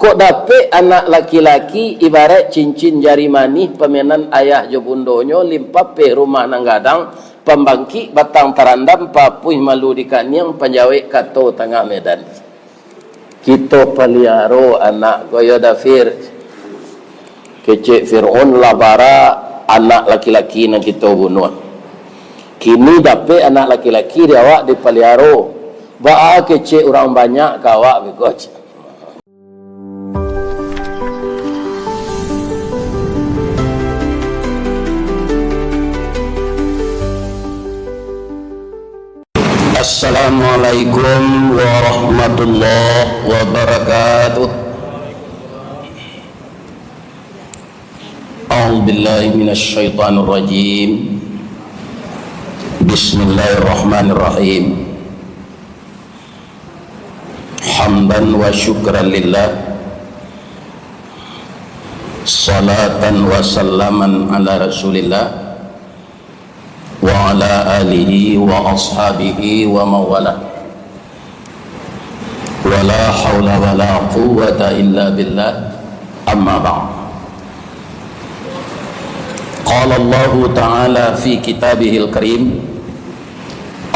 Kok dapet anak laki-laki ibarat cincin jari manis pemenan ayah jo bundonyo limpah pe rumah nang gadang pembangki batang tarandam papuih malu di kaniang panjawek kato tengah medan. Kita peliaro anak goyo dafir kecek Fir'aun labara anak laki-laki nang kita bunuh. Kini dapet anak laki-laki dia awak dipeliaro. Ba'a kecek orang banyak kawak begoc. Assalamualaikum warahmatullahi wabarakatuh. A'udzu billahi minasy syaithanir rajim. Bismillahirrahmanirrahim. Hamdan wa syukran lillah. Salatan wa sallaman ala Rasulillah wa ala alihi wa ashabihi wa mawala. Wa la hawla wa la quwwata illa billah. Amma ba'd. Qala Allah Ta'ala fi kitabihil karim.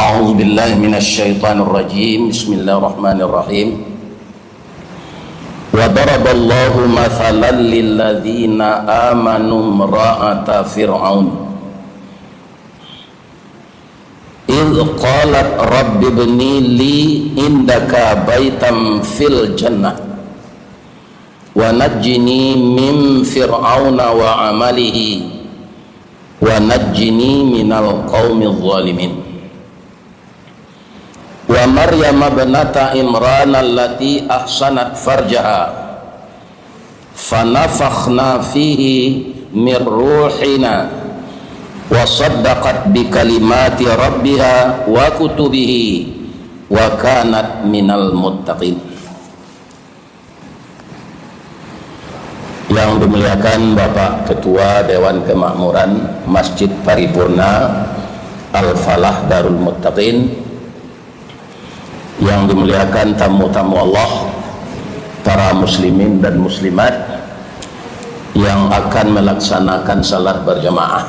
A'udzu billahi minasy syaithanir rajim. Bismillahirrahmanirrahim. Wa daraballahu mathalan lil ladzina amanu imra'ata fir'aun idh qalat rabbi ibni li indaka baitam fil jannah wa najjini min fir'auna wa amalihi wa najjini minal qaumidh zalimin. Wa Maryam ibnata Imran allati ahsanat farjaha fanafakhna fihi min ruhina wa saddaqat bi kalimati rabbiha wa kutubihi wa kanat minal muttaqin. Yang dimuliakan Bapak Ketua Dewan Kemakmuran Masjid Paripurna Al-Falah Darul Muttaqin, yang dimuliakan tamu-tamu Allah, para muslimin dan muslimat yang akan melaksanakan salat berjamaah.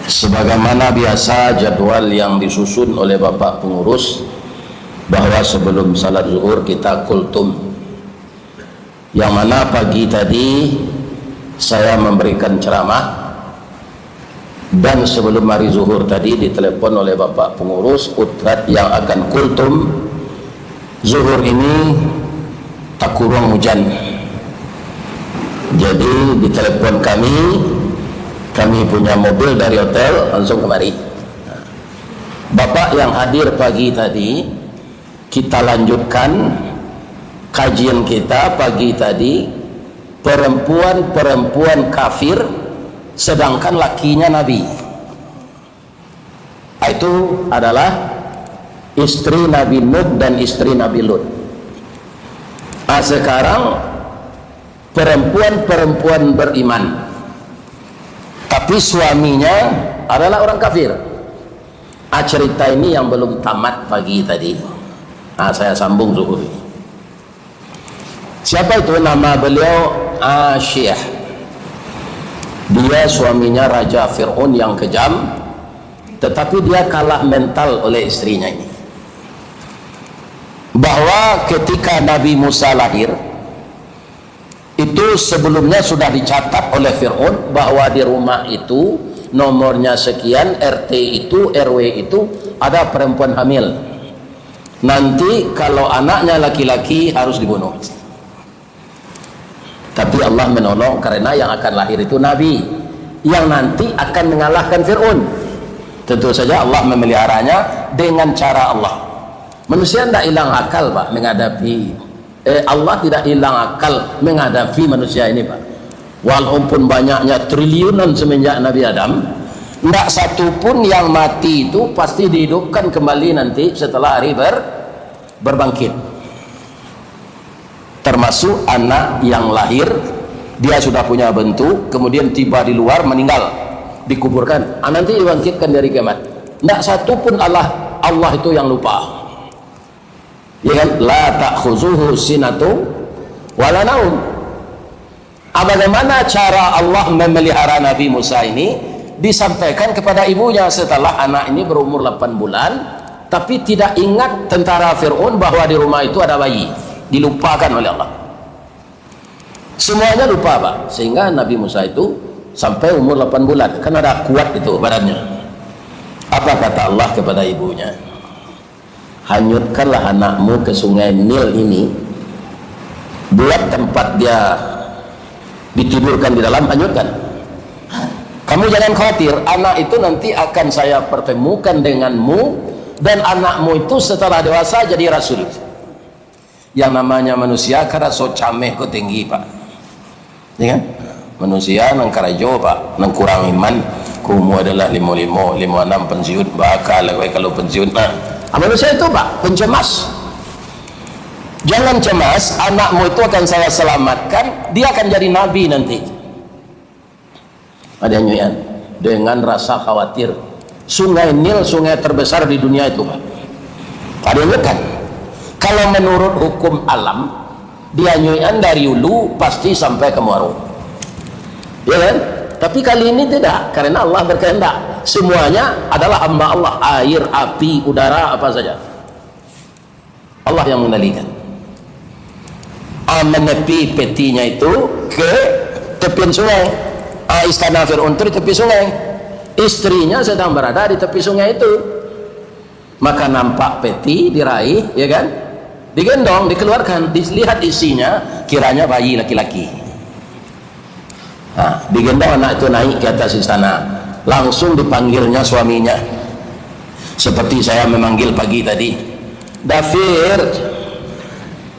Sebagaimana biasa jadwal yang disusun oleh Bapak Pengurus, bahwa sebelum salat zuhur kita kultum, yang mana pagi tadi saya memberikan ceramah, dan sebelum hari zuhur tadi ditelepon oleh Bapak Pengurus utrat yang akan kultum zuhur ini tak kurang hujan. Jadi ditelepon kami punya mobil dari hotel langsung kemari. Bapak yang hadir pagi tadi, kita lanjutkan kajian kita pagi tadi, perempuan kafir sedangkan lakinya Nabi. Itu adalah istri Nabi Nuh dan istri Nabi Lut. Sekarang perempuan beriman tapi suaminya adalah orang kafir. Cerita ini yang belum tamat pagi tadi. Saya sambung zuhur. Siapa itu? Nama beliau Asyih. Dia suaminya Raja Fir'aun yang kejam, tetapi dia kalah mental oleh istrinya ini. Bahwa ketika Nabi Musa lahir, itu sebelumnya sudah dicatat oleh Fir'aun bahwa di rumah itu nomornya sekian, RT itu, RW itu ada perempuan hamil. Nanti kalau anaknya laki-laki harus dibunuh. Tapi Allah menolong karena yang akan lahir itu Nabi yang nanti akan mengalahkan Fir'aun. Tentu saja Allah memeliharanya dengan cara Allah. Manusia tidak hilang akal Pak menghadapi Allah tidak hilang akal menghadapi manusia ini Pak. Walaupun banyaknya triliunan semenjak Nabi Adam, tidak satu pun yang mati itu pasti dihidupkan kembali nanti setelah hari berbangkit. Termasuk anak yang lahir, dia sudah punya bentuk, kemudian tiba di luar meninggal, dikuburkan, nanti dibangkitkan dari kiamat. Tidak satu pun Allah itu yang lupa. Ya kan? La ta'khuzuhu sinatu wala naum. Bagaimana cara Allah memelihara Nabi Musa ini? Disampaikan kepada ibunya setelah anak ini berumur 8 bulan, tapi tidak ingat tentara Fir'aun bahwa di rumah itu ada bayi. Dilupakan oleh Allah. Semuanya lupa, Pak. Sehingga Nabi Musa itu sampai umur 8 bulan. Kan ada kuat itu badannya. Apa kata Allah kepada ibunya? Hanyutkanlah anakmu ke sungai Nil ini. Buat tempat dia ditidurkan di dalam, hanyutkan. Kamu jangan khawatir, anak itu nanti akan saya pertemukan denganmu, dan anakmu itu setelah dewasa jadi rasul. Yang namanya manusia karena so cameh ko tinggi, Pak, ya kan? Manusia nang karajo, Pak, nang kurang iman kumu adalah 55 56 pensiun bakal kalau pensiun. Manusia itu, Pak, pencemas. Jangan cemas, anakmu itu akan saya selamatkan, dia akan jadi nabi nanti. Ada nyuyan dengan rasa khawatir. Sungai Nil, sungai terbesar di dunia itu, Pak. Ada yang kan? Kalau menurut hukum alam, dia nyuyan dari hulu pasti sampai ke muaro, ya kan? Tapi kali ini tidak, karena Allah berkehendak. Semuanya adalah hamba Allah, air, api, udara, apa saja Allah yang mengendalikan. Menepi petinya itu ke tepian sungai. Istana Fir'aun itu di tepi sungai, istrinya sedang berada di tepi sungai itu. Maka nampak peti diraih, ya kan, digendong, dikeluarkan, dilihat isinya, kiranya bayi laki-laki. Digendong anak itu naik ke atas istana, langsung dipanggilnya suaminya, seperti saya memanggil pagi tadi, Dafir,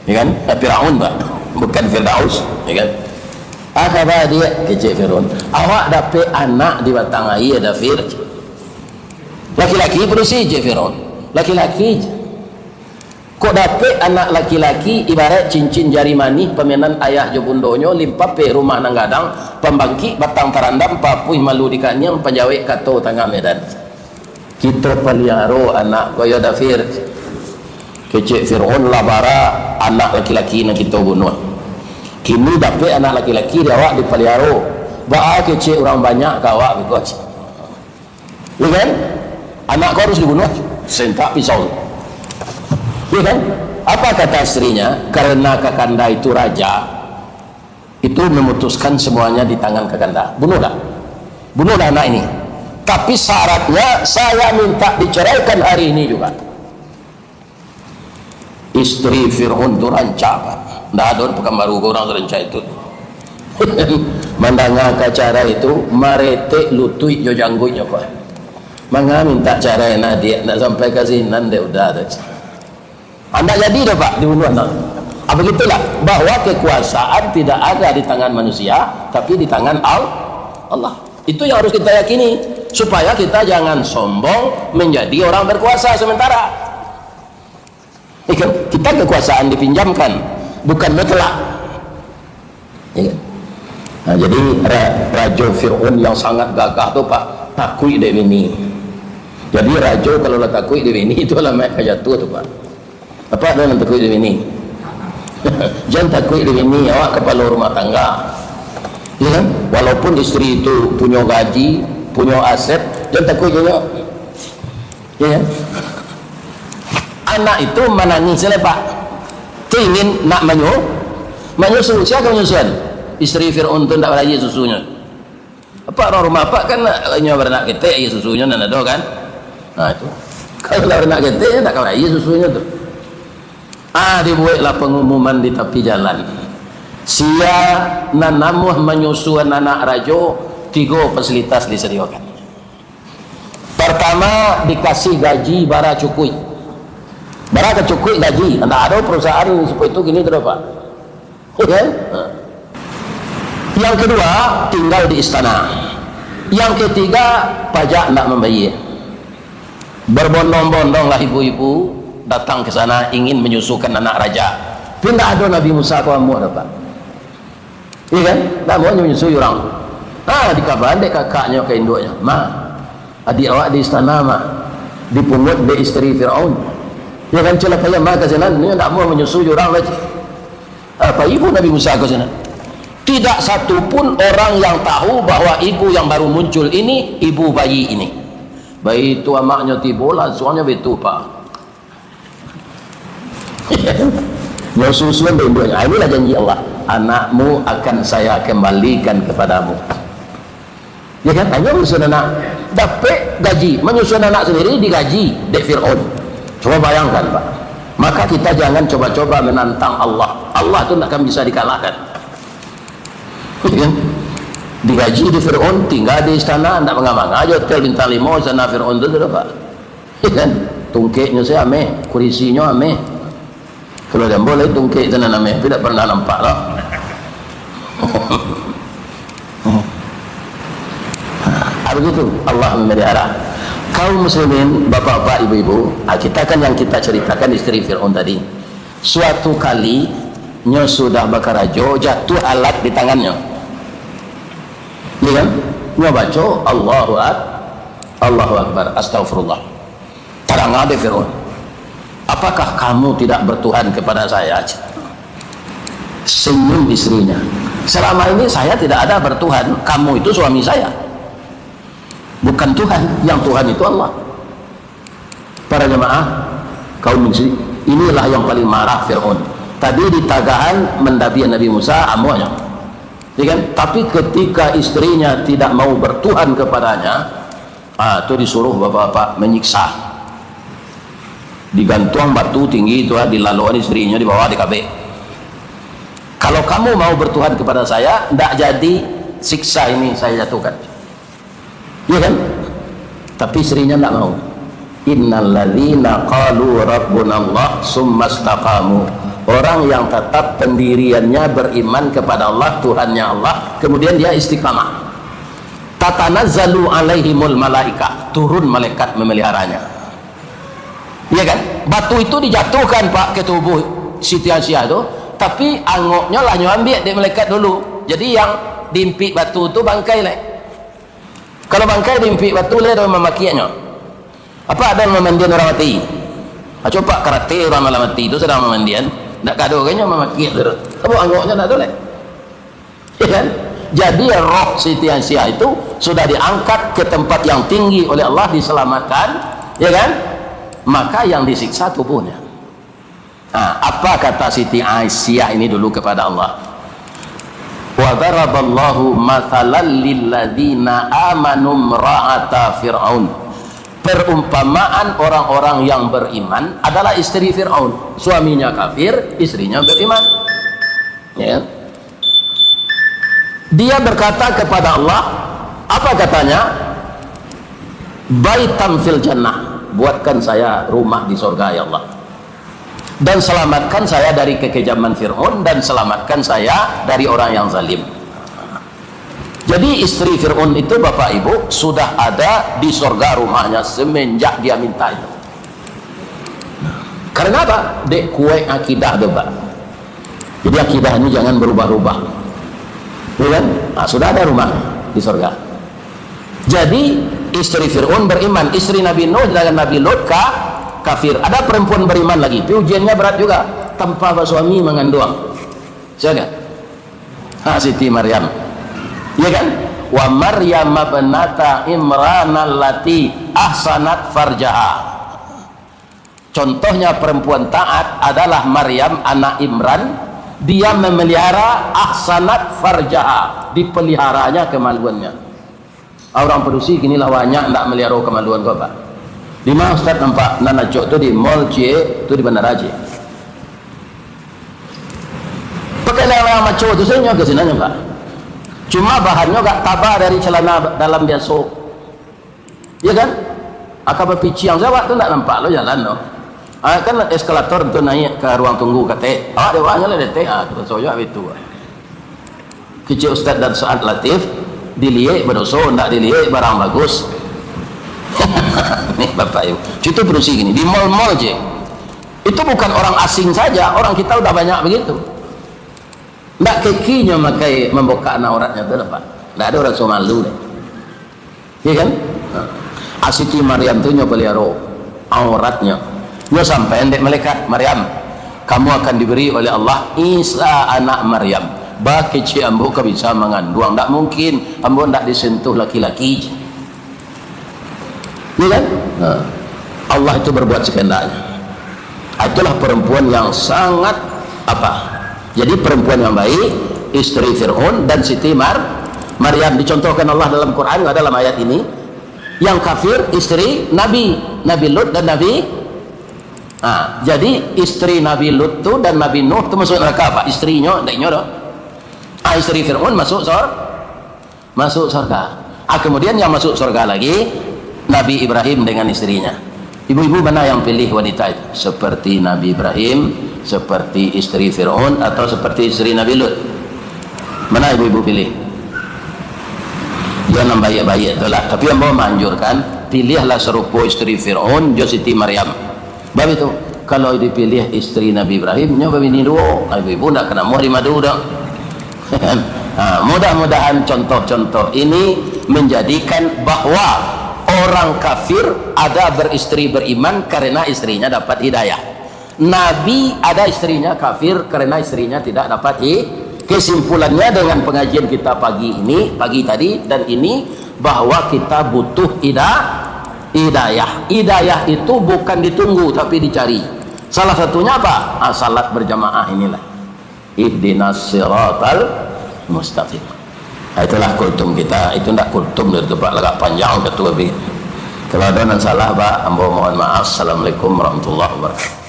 ya kan? Fir'aun, Pak, bukan Firdaus, ya kan? Apa dia kecil Fir'aun, awak dapat anak di batang air, Dafir, laki-laki polisi je Fir'aun, laki-laki. Kok dapat anak laki-laki ibarat cincin jari manis pemenan ayah jo bundonyo, limpah pe rumah nang gadang, pembangkit batang tarandam, papuih malu di kanyang, penjawik kato tengah medan. Kita pelihara anak kaya Dafir, kecil Fir'aun labara anak laki-laki nak kita bunuh. Kini dapat anak laki-laki dia awak dipelihara, ba'a kecil orang banyak kawak begitu, ya kan? Anak kau harus dibunuh, sentak pisau, ya kan? Apa kata istrinya? Karena kakanda itu raja, itu memutuskan semuanya di tangan kakanda. Bunuhlah anak ini, tapi syaratnya saya minta diceraikan hari ini juga. Istri Fir'aun itu rancak, Pak. Nggak ada pekan baru orang rancak itu. Mandanga ke cara itu marete lutui jo janggunya, Pak. Mangga minta cara nak dia nak sampai ke sini nanti udah ada. Anda jadi dah, Pak, dibunuh anak. Begitulah bahwa kekuasaan tidak ada di tangan manusia, tapi di tangan Allah. Itu yang harus kita yakini supaya kita jangan sombong menjadi orang berkuasa sementara. Kita kekuasaan dipinjamkan, bukan mutlak, ya. Jadi Raja Fir'aun yang sangat gagah tu, Pak, takui dek bini. Jadi raja kalau lah takui dek bini itu lah mereka jatuh tu, Pak. Apa ada yang takui dek bini? Jangan takui dek bini, awak kepala rumah tangga, ya kan? Walaupun istri itu punya gaji, punya aset, jangan takui juga, ya kan? Anak itu menangis lah, Pak, ingin nak menyusu. Siapa menyusuan? Istri Fir'aun itu tidak beraya susunya. Apa orang rumah Pak kan lainnya beranak kita ya susunya dan ada kan. Nah itu kalau beranak kita ya tak beraya susunya tu. Dibuatlah pengumuman di tepi jalan, sia nanamuh menyusuan anak rajo, 3 fasilitas disediakan. Pertama, dikasih gaji bara cukui. Bara kecukui gaji, anda ada perusahaan seperti itu gini terus, Pak, ya? Yang kedua, tinggal di istana. Yang ketiga, pajak nak membayar. Berbondong-bondonglah ibu-ibu datang ke sana ingin menyusukan anak raja. Tidak ada Nabi Musa kamu ada, Pak, iya kan? Tak mau menyusui orang. Dikabaran dek kakaknya ke induknya, adik awak di istana, dipungut di istri Fir'aun. Ya kan, celaka yang maka jalan ini tak mau menyusui orang lagi. Apa ibu Nabi Musa ke sana? Tidak satu pun orang yang tahu bahwa ibu yang baru muncul ini ibu bayi ini. Bayi itu amaknya tibola, soalnya betul pak. Nyusuan dua-duanya. Inilah janji Allah. Anakmu akan saya kembalikan kepadamu. Ya kan? Hanya menyusun anak. Dapat gaji. Menyusun anak sendiri digaji. Dek Fir'aun. Coba bayangkan pak. Maka kita jangan coba-coba menantang Allah. Allah itu tidak akan bisa dikalahkan. Ya kan? Digaji di Fir'aun, tinggal di istana, tidak mengapa-ngapa aja hotel bintang 5 istana Fir'aun itu sudah pak. Ya kan? Tungkeknya saya ameh, kurisinya ameh. Kalau dia boleh tungkek sana ameh, tidak pernah nampak lah. Begitu Allah memelihara. Kaum muslimin, bapak-bapak, ibu-ibu, kita kan yang kita ceritakan istri Fir'aun tadi. Suatu kali nya sudah bakarajo, jatuh alat di tangannya. Ya kan? Nya baca Allahu Akbar, astagfirullah. Terang ada Fir'aun. Apakah kamu tidak bertuhan kepada saya? Senyum istrinya. Selama ini saya tidak ada bertuhan, kamu itu suami saya. Bukan Tuhan, yang Tuhan itu Allah. Para jemaah kaum muslim, inilah yang paling marah Fir'aun. Tadi di tagahan mendabi Nabi Musa amuanya, ya kan? Tapi ketika istrinya tidak mau bertuhan kepadanya, itu disuruh bapak-bapak menyiksa, digantung batu tinggi itu, dilaluan istrinya di bawah di KB. Kalau kamu mau bertuhan kepada saya, tidak jadi siksa ini saya jatuhkan. Ya kan? Tapi istrinya tidak mau. Innalladzina qalu rabbuna Allah summa istaqamu. Orang yang tetap pendiriannya beriman kepada Allah, Tuhannya Allah, kemudian dia istiqamah. Tatanazzalu alaihimul malaika, turun malaikat memeliharanya. Ya kan? Batu itu dijatuhkan pak ke tubuh Siti Aisyah itu, tapi angoknya lah ambil di malaikat dulu. Jadi yang diimpi batu itu bangkai lah. Kalau bangkai diimpi batu le dalam memakiannya. Apa ada memandian orang mati? Coba karate orang malam mati itu sedang memandian, nak kado kayaknya memaki terus. Kamu anggotnya tak boleh. Ya kan? Jadi roh Siti Aisyah itu sudah diangkat ke tempat yang tinggi oleh Allah, diselamatkan, ya kan? Maka yang disiksa tubuhnya. Nah, apa kata Siti Aisyah ini dulu kepada Allah? Wa daraballahu mathalan lilladzina amanu imra'ata fir'aun. Perumpamaan orang-orang yang beriman adalah istri Fir'aun. Suaminya kafir, istrinya beriman. Ya. Dia berkata kepada Allah, apa katanya? Baitam fil jannah, buatkan saya rumah di surga ya Allah, dan selamatkan saya dari kekejaman Fir'aun, dan selamatkan saya dari orang yang zalim. Jadi istri Fir'aun itu bapak ibu sudah ada di surga rumahnya semenjak dia minta itu. Karena apa? Dek kue akidah deh pak. Jadi akidah ini jangan berubah-ubah, ya kan? Nah, sudah ada rumah di surga. Jadi istri Fir'aun beriman, istri Nabi Nuh dengan Nabi Lut kafir. Ada perempuan beriman lagi, tapi ujiannya berat juga, tanpa suami mengandung. Siapa? Siti Maryam, ya kan? Wa Maryam ibnata Imran allati ahsanat farjaha. Contohnya perempuan taat adalah Maryam anak Imran. Dia memelihara ahsanat farjaha, dipeliharanya kemaluannya. Orang produksi kini lah banyak tak melihara kemaluan kau pak. Di mana Ustaz nampak Nana Cok tu di Mall C tu di Bandar Aceh. Pakai yang maco tu saya nyoga sinanya pak. Cuma bahannya gak tabah dari celana dalam biasa. Ya kan? Akak berpiciang saya tu tak nampak lo jalan lo. Kan eskalator tu naik ke ruang tunggu kata. Dewanya lah dete. Kita soya itu. Kecil Ustaz dan Saad Latif dilihat berdosa, tak dilihat barang bagus. Nih bapak ibu, itu berusi gini di mall-mall je. Itu bukan orang asing saja, orang kita udah banyak begitu. Nggak kekinya makai membuka auratnya tu dapat. Nggak ada orang Somalu deh. Iya kan? Siti Maryam tu nyoba pelihara auratnya. Nyo sampai endek malaikat Maryam. kamu akan diberi oleh Allah Isa anak Maryam. Bagi cik ambo kau bisa mengandung, tak mungkin ambo tak disentuh laki-laki. Ini kan? Allah itu berbuat sekehendaknya. Itulah perempuan yang sangat apa? Jadi perempuan yang baik, istri Fir'aun dan Siti Maryam dicontohkan Allah dalam Quran, dalam ayat ini. Yang kafir istri Nabi Lut dan Nabi. Jadi istri Nabi Lut tu dan Nabi Nuh tu masuk neraka, apa? Istrinya, adiknya dah. Istri Fir'aun masuk surga. Kemudian yang masuk surga lagi Nabi Ibrahim dengan istrinya. Ibu-ibu mana yang pilih wanita itu? Seperti Nabi Ibrahim, seperti istri Fir'aun, atau seperti istri Nabi Lut? Mana ibu-ibu pilih? Jangan baik-baik itulah. Tapi yang mau menganjurkan, pilihlah serupa istri Fir'aun, Siti Maryam. Sebab itu, kalau dipilih istri Nabi Ibrahim, nyoba bini dua. Ibu-ibu tak kena muah di madu dah. Mudah-mudahan contoh-contoh ini menjadikan bahwa orang kafir ada beristri beriman karena istrinya dapat hidayah. Nabi ada istrinya kafir karena istrinya tidak dapat hidayah. Kesimpulannya dengan pengajian kita pagi tadi dan ini, bahwa kita butuh hidayah. Hidayah itu bukan ditunggu tapi dicari. Salah satunya apa? Salat berjamaah inilah. Ihdinas siratal mustaqim. Itulah kultum kita. Itu tidak kultum dari tempat agak panjang ketua. Kalau ada yang salah, Pak, ambo mohon maaf. Assalamualaikum warahmatullahi wabarakatuh.